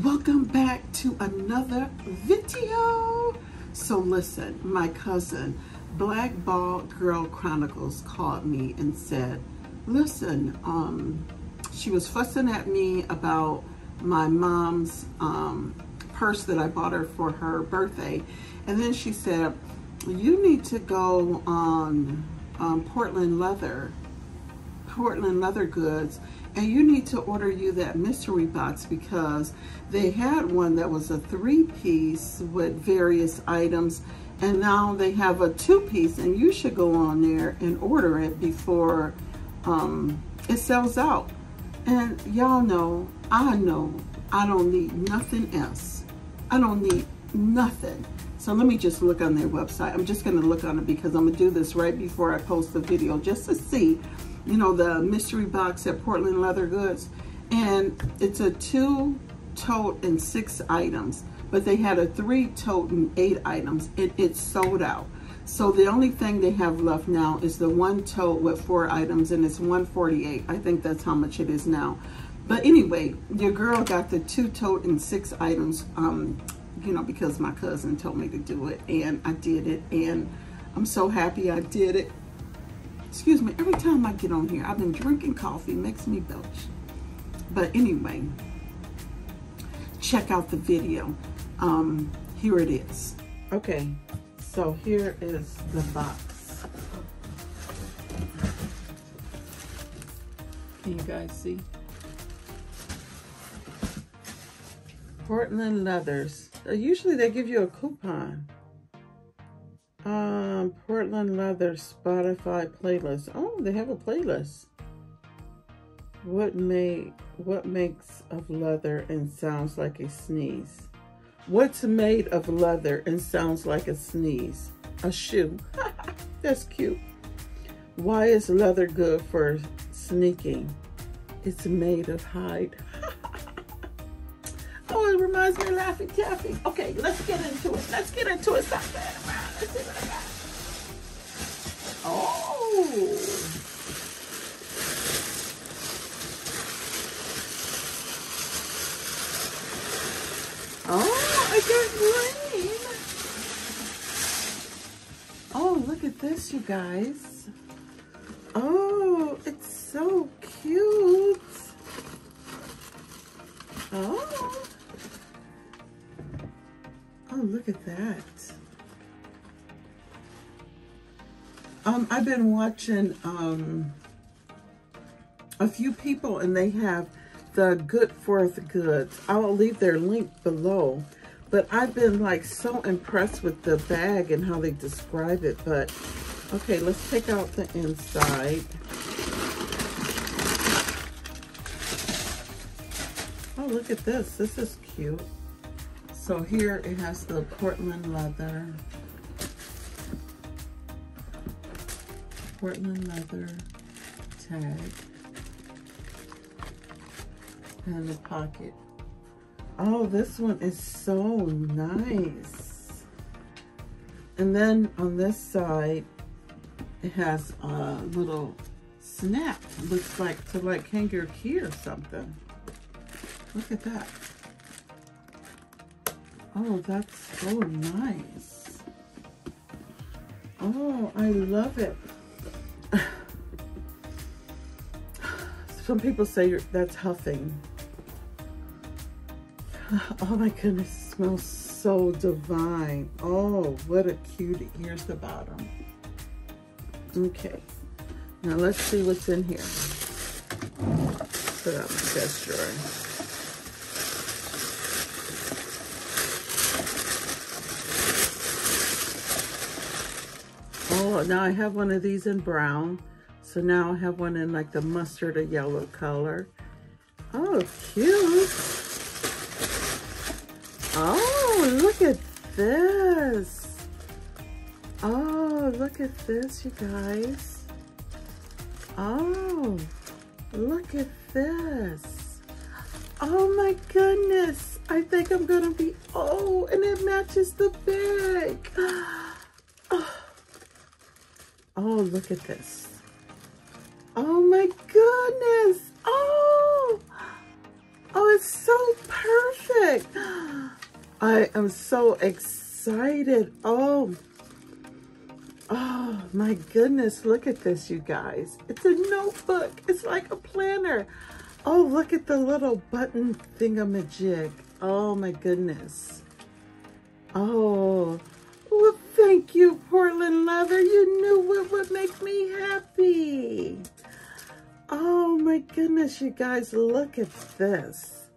Welcome back to another video. So listen, my cousin Black Bald Girl Chronicles called me and said, listen, she was fussing at me about my mom's purse that I bought her for her birthday, and then she said, you need to go on Portland Leather Goods, and you need to order you that mystery box because they had one that was a 3-piece with various items, and now they have a 2-piece, and you should go on there and order it before it sells out. And y'all know, I don't need nothing else. I don't need nothing. So let me just look on their website. I'm just gonna look on it because I'm gonna do this right before I post the video just to see, you know, the mystery box at Portland Leather Goods. And it's a 2-tote and 6 items, but they had a 3-tote and 8 items. It's sold out. So the only thing they have left now is the 1-tote with 4 items, and it's $148. I think that's how much it is now. But anyway, your girl got the 2-tote and 6 items, you know, because my cousin told me to do it, and I did it, and I'm so happy I did it. Excuse me, every time I get on here, I've been drinking coffee, makes me belch. But anyway, check out the video. Here it is. Okay, so here is the box. Can you guys see? Portland Leathers. Usually they give you a coupon. Portland Leather Spotify playlist. Oh, they have a playlist. What makes of leather and sounds like a sneeze? What's made of leather and sounds like a sneeze? A shoe. That's cute. Why is leather good for sneaking? It's made of hide. Oh, it reminds me of Laffy Taffy. Okay, let's get into it. Let's get into it. Stop playing around. Let's see what I got. Oh. Oh, I got green. Oh, look at this, you guys. Oh, it's so cute. Oh. Oh, look at that. I've been watching a few people, and they have the Good Forth Goods. I'll leave their link below. But I've been like so impressed with the bag and how they describe it. But okay, let's take out the inside. Oh, look at this. This is cute. So here it has the Portland Leather tag and the pocket. Oh, this one is so nice. And then on this side, it has a little snap. Looks like to like hang your key or something. Look at that. Oh, that's so nice. Oh, I love it. Some people say that's huffing. Oh my goodness, it smells so divine. Oh, what a cutie. Here's the bottom. Okay, now let's see what's in here. Put out my chest drawer. Oh, now I have one of these in brown. So now I have one in like the mustard or yellow color. Oh, cute. Oh, look at this. Oh, look at this, you guys. Oh, look at this. Oh my goodness. I think I'm gonna be, oh, and it matches the bag. Oh, look at this. Oh my goodness. Oh, Oh, it's so perfect. I am so excited. Oh my goodness. Look at this, you guys. It's a notebook. It's like a planner. Oh, look at the little button thingamajig. Oh my goodness. Oh, well, thank you, Portland Leather. You knew what would make me happy. Oh my goodness, you guys, look at this.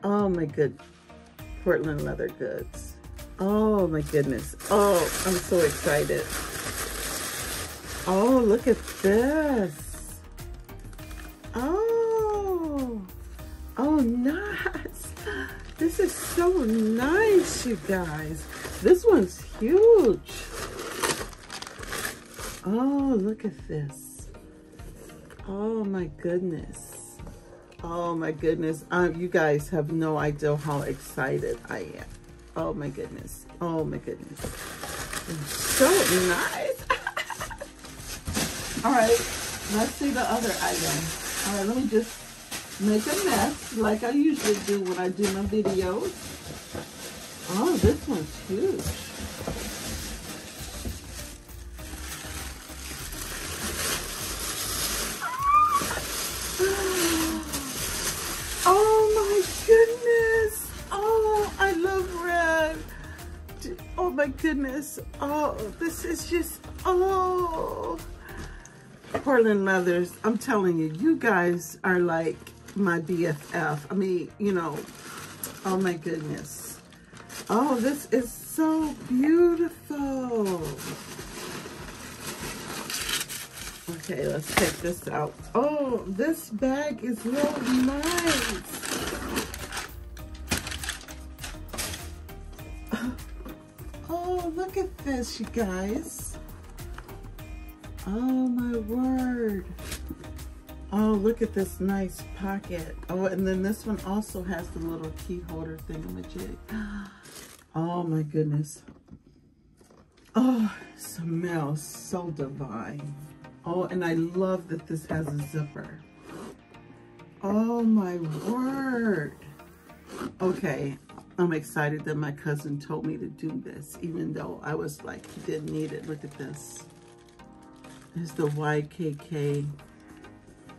Oh my good, Portland Leather Goods. Oh my goodness. Oh, I'm so excited. Oh, look at this. Oh, nice. This is so nice, you guys. This one's huge. Oh, look at this. Oh my goodness. Oh my goodness. You guys have no idea how excited I am. Oh my goodness. Oh my goodness. It's so nice. All right, let's see the other item. All right, let me just make a mess like I usually do when I do my videos. Oh, this one's huge. Oh my goodness. Oh, I love red. Oh my goodness. Oh, this is just, oh. Portland Leathers, I'm telling you, you guys are like my BFF. I mean, you know, oh my goodness. Oh, this is so beautiful. Okay, let's take this out. Oh, this bag is real nice. Oh, look at this, you guys. Oh my word. Oh, look at this nice pocket. Oh, and then this one also has the little key holder thingamajig. Oh my goodness. Oh, it smells so divine. Oh, and I love that this has a zipper. Oh my word. Okay, I'm excited that my cousin told me to do this, even though I was like, he didn't need it. Look at this. There's the YKK.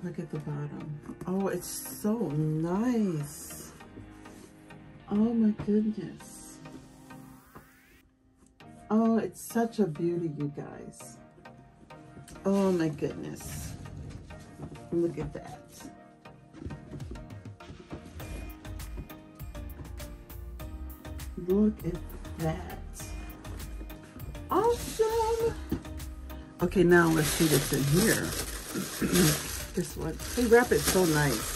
Look at the bottom. Oh, it's so nice. Oh my goodness. Oh, it's such a beauty, you guys. Oh my goodness. Look at that. Look at that. Awesome. Okay, now let's see what's in here. This one. They wrap it so nice.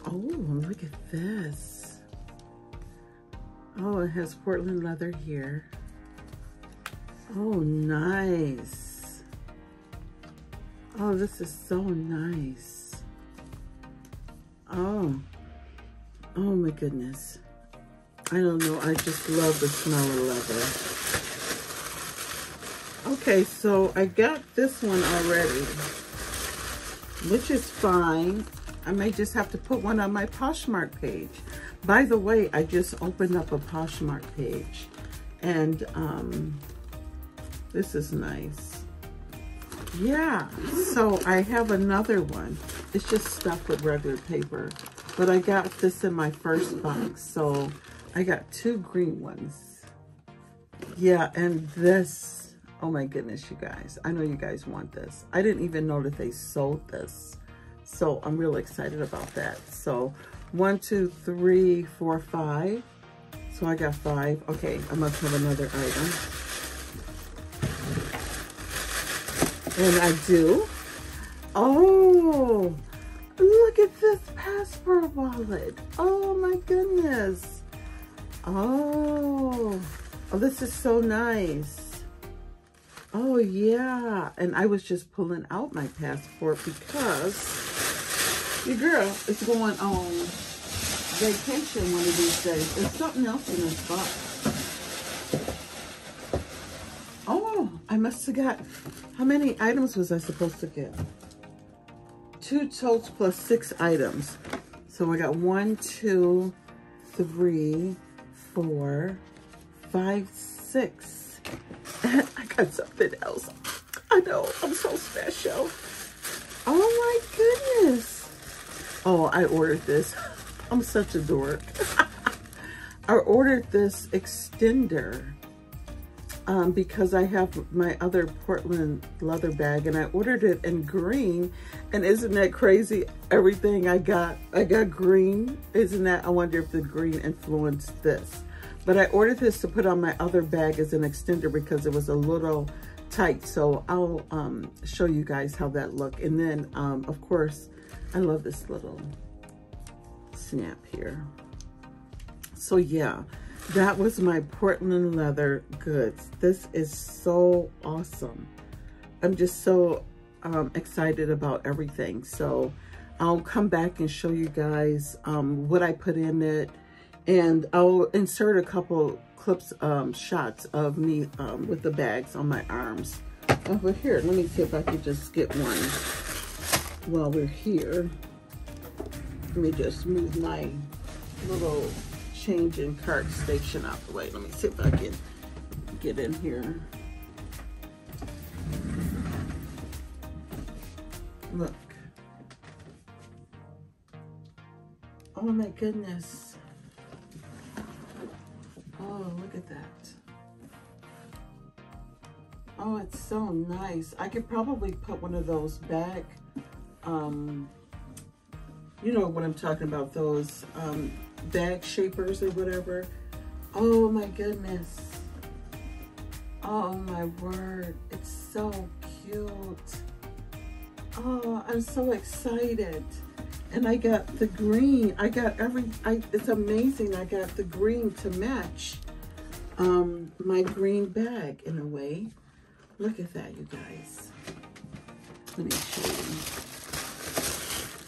Oh, look at this. Oh, it has Portland leather here. Oh, nice. Oh, this is so nice. Oh my goodness. I don't know, I just love the smell of leather. Okay, so I got this one already, which is fine. I may just have to put one on my Poshmark page. By the way, I just opened up a Poshmark page, and this is nice. Yeah, so I have another one. It's just stuffed with regular paper, but I got this in my first box, so I got 2 green ones. Yeah, and this, oh my goodness, you guys. I know you guys want this. I didn't even know that they sold this, so I'm really excited about that. So 1, 2, 3, 4, 5. So I got 5. Okay, I must have another item. And I do. Oh, look at this passport wallet. Oh my goodness. Oh, this is so nice. Oh yeah, and I was just pulling out my passport because your girl is going on vacation one of these days. There's something else in this box. I must have got, how many items was I supposed to get? 2 totes plus 6 items. So I got 1, 2, 3, 4, 5, 6. And I got something else. I know, I'm so special. Oh my goodness. Oh, I ordered this. I'm such a dork. I ordered this extender because I have my other Portland leather bag and I ordered it in green. And isn't that crazy? Everything I got green. Isn't that? I wonder if the green influenced this. But I ordered this to put on my other bag as an extender because it was a little tight. So I'll show you guys how that looked. And then, of course, I love this little snap here. So yeah, that was my Portland leather goods. This is so awesome. I'm just so excited about everything. So I'll come back and show you guys what I put in it. And I'll insert a couple clips, shots of me with the bags on my arms. Over here, let me see if I can just get one while we're here. Let me just move my little change in cart station out the way. Let me see if I can get in here. Look. Oh my goodness. Oh, look at that. Oh, it's so nice. I could probably put one of those back. You know what I'm talking about, those bag shapers or whatever. Oh my goodness. Oh my word. It's so cute. Oh, I'm so excited. And I got the green. I got it's amazing. I got the green to match my green bag in a way. Look at that, you guys. Let me show you.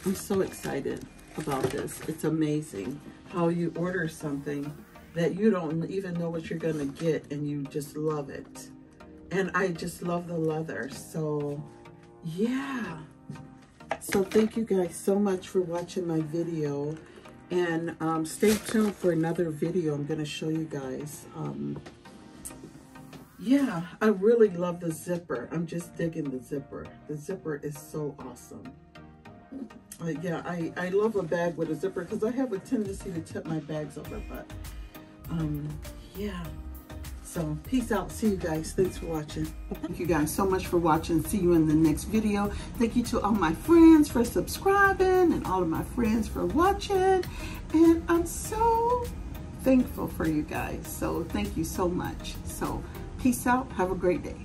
I'm so excited about this. It's amazing how you order something that you don't even know what you're gonna get and you just love it. And I just love the leather. So yeah. So thank you guys so much for watching my video. And stay tuned for another video. I'm gonna show you guys. Yeah, I really love the zipper. I'm just digging the zipper. The zipper is so awesome. Yeah, I love a bag with a zipper because I have a tendency to tip my bags over, but yeah. So peace out. See you guys. Thanks for watching. Thank you guys so much for watching. See you in the next video. Thank you to all my friends for subscribing and all of my friends for watching. And I'm so thankful for you guys. So thank you so much. So peace out. Have a great day.